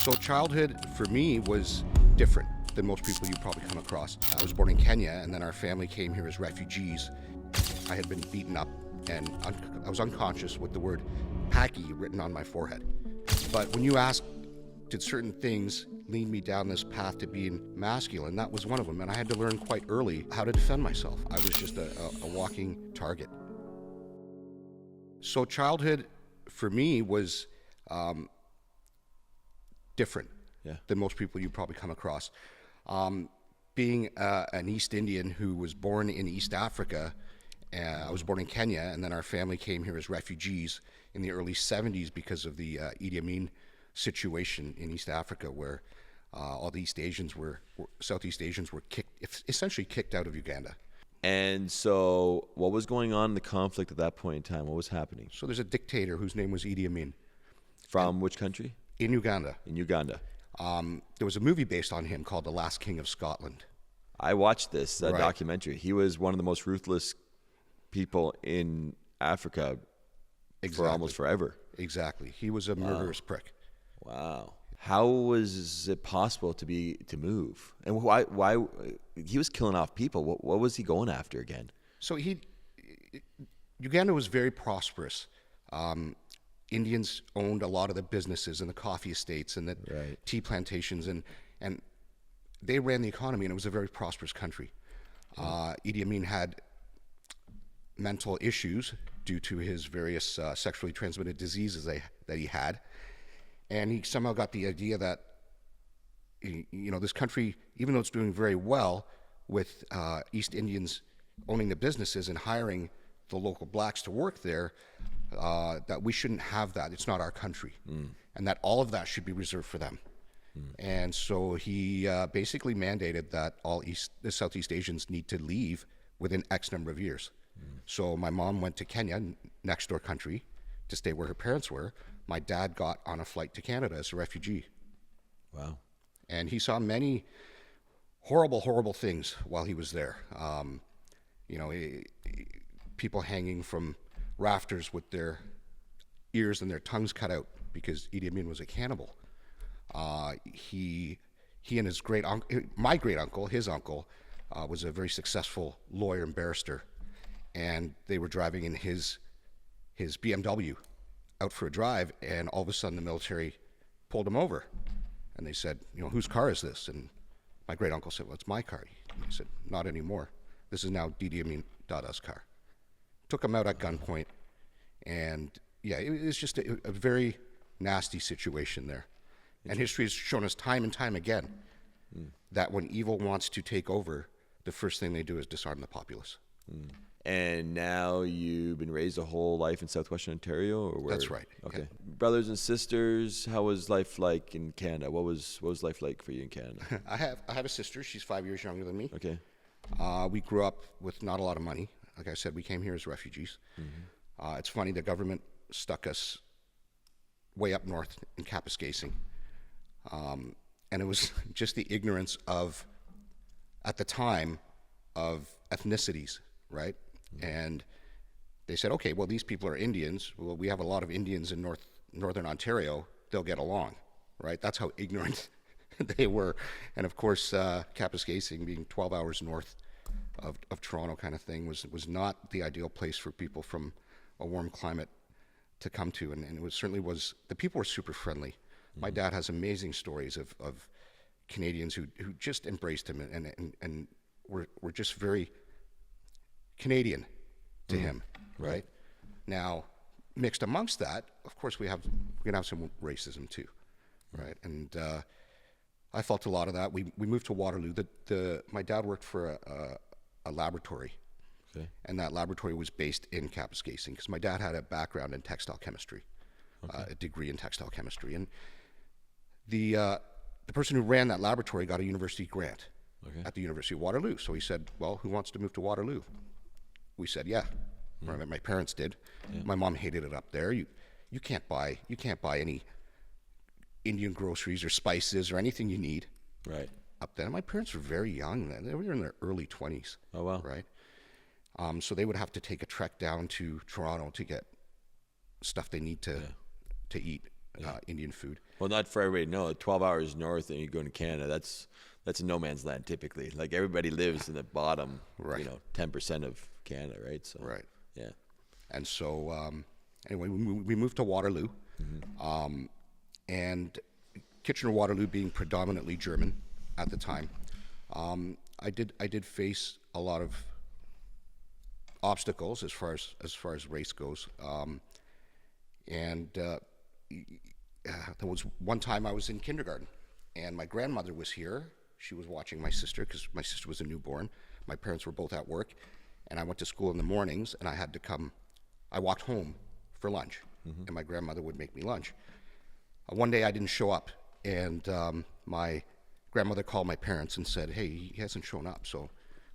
So childhood for me was different than most people you probably come across. I was born in Kenya, and then our family came here as refugees. I had been beaten up, and I was unconscious with the word Paki written on my forehead. But when you ask, did certain things lead me down this path to being masculine, that was one of them. And I had to learn quite early how to defend myself. I was just a walking target. So childhood for me was different than most people you probably come across. Being an East Indian who was born in East Africa, I was born in Kenya, and then our family came here as refugees in the early 70s because of the Idi Amin situation in East Africa, where all the Southeast Asians were essentially kicked out of Uganda. And so what was going on in the conflict at that point in time? What was happening? So there's a dictator whose name was Idi Amin. From which country? In Uganda. In Uganda. There was a movie based on him called The Last King of Scotland. I watched this documentary. He was one of the most ruthless people in Africa for almost forever. Exactly. He was a murderous prick. Wow. How was it possible to move? And why he was killing off people? What was he going after again? So Uganda was very prosperous. Indians owned a lot of the businesses and the coffee estates and the tea plantations, and they ran the economy, and it was a very prosperous country. Idi Amin had mental issues due to his various sexually transmitted diseases that he had, and he somehow got the idea that this country, even though it's doing very well with East Indians owning the businesses and hiring the local blacks to work there, that we shouldn't have that. It's not our country, and that all of that should be reserved for them. And so he basically mandated that all the Southeast Asians need to leave within X number of years. So my mom went to Kenya, next door country, to stay where her parents were. My dad got on a flight to Canada as a refugee. Wow. And he saw many horrible, horrible things while he was there. People hanging from rafters with their ears and their tongues cut out because Idi Amin was a cannibal. He and his my great uncle, his uncle, was a very successful lawyer and barrister, and they were driving in his BMW out for a drive, and all of a sudden the military pulled him over, and they said, whose car is this? And my great uncle said, well, it's my car. He said, not anymore. This is now Idi Amin Dada's car. Took him out at gunpoint, and it was just a very nasty situation there. And history has shown us time and time again that when evil wants to take over, the first thing they do is disarm the populace. And now you've been raised a whole life in southwestern Ontario, or where? That's right. Okay. Yeah. Brothers and sisters, how was life like in Canada? What was life like for you in Canada? I have a sister. She's 5 years younger than me. Okay. We grew up with not a lot of money. Like I said, we came here as refugees. It's funny, the government stuck us way up north in Kapuskasing. And it was just the ignorance at the time, of ethnicities, right? And they said, okay, well, these people are Indians. Well, we have a lot of Indians in northern Ontario. They'll get along, right? That's how ignorant they were. And of course, Kapuskasing, being 12 hours north of Toronto kind of thing, was not the ideal place for people from a warm climate to come to. And it certainly was, the people were super friendly. My dad has amazing stories of Canadians who just embraced him and were just very Canadian to him, right? Now, mixed amongst that, of course, we're gonna have some racism too, right? And I felt a lot of that. We moved to Waterloo. My dad worked for a laboratory, and that laboratory was based in Kapuskasing because my dad had a background in textile chemistry, a degree in textile chemistry, and the person who ran that laboratory got a university grant at the University of Waterloo. So he said, well, who wants to move to Waterloo? We said, yeah. My parents did. My mom hated it up there. You can't buy any Indian groceries or spices or anything you need up there. My parents were very young then. They were in their early 20s. Oh, wow. Right? So they would have to take a trek down to Toronto to get stuff they need to eat, Indian food. Well, not for everybody. No, 12 hours north and you go to Canada. That's no man's land typically. Like everybody lives in the bottom, Right. 10% of Canada, right? So Right. yeah. And so, anyway, we moved to Waterloo, and Kitchener-Waterloo being predominantly German at the time, I did face a lot of obstacles as far as race goes, and there was one time I was in kindergarten, and my grandmother was here. She was watching my sister because my sister was a newborn. My parents were both at work, and I went to school in the mornings, and I had to come. I walked home for lunch, and my grandmother would make me lunch. One day I didn't show up, and my grandmother called my parents and said, "Hey, he hasn't shown up." So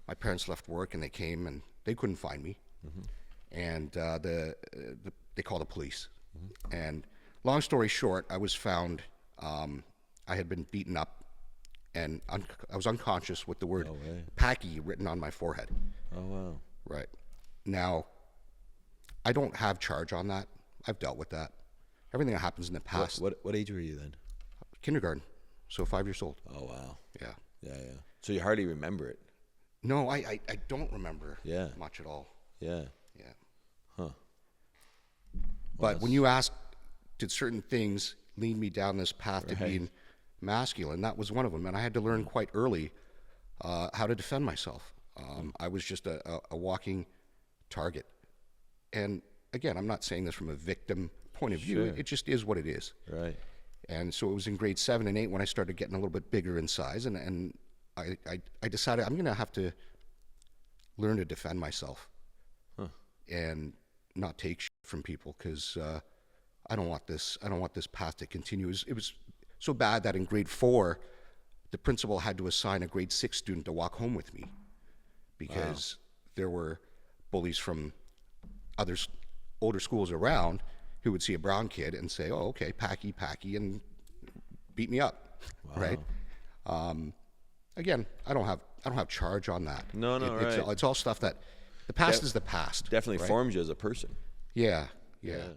my parents left work, and they came, and they couldn't find me, and they called the police. And long story short, I was found. I had been beaten up, and I was unconscious with the word "Packy" written on my forehead. Oh wow. Right. Now, I don't have charge on that. I've dealt with that. Everything that happens in the past. What age were you then? Kindergarten, so 5 years old. Oh wow. Yeah. Yeah. So you hardly remember it. No, I don't remember Yeah. much at all. Yeah. Yeah. Huh. But when you ask, did certain things lead me down this path to Right. being masculine, that was one of them. And I had to learn quite early how to defend myself. I was just a walking target. And again, I'm not saying this from a victim point of view. Sure. It just is what it is. Right. And so it was in grade 7 and 8 when I started getting a little bit bigger in size, and I decided I'm going to have to learn to defend myself and not take shit from people, because I don't want this path to continue. It was so bad that in grade 4, the principal had to assign a grade 6 student to walk home with me because there were bullies from other older schools around who would see a brown kid and say, "Oh, okay, Packy," and beat me up, right? Again, I don't have charge on that. No, It's all stuff that the past is the past. Definitely right? forms you as a person. Yeah. Yeah.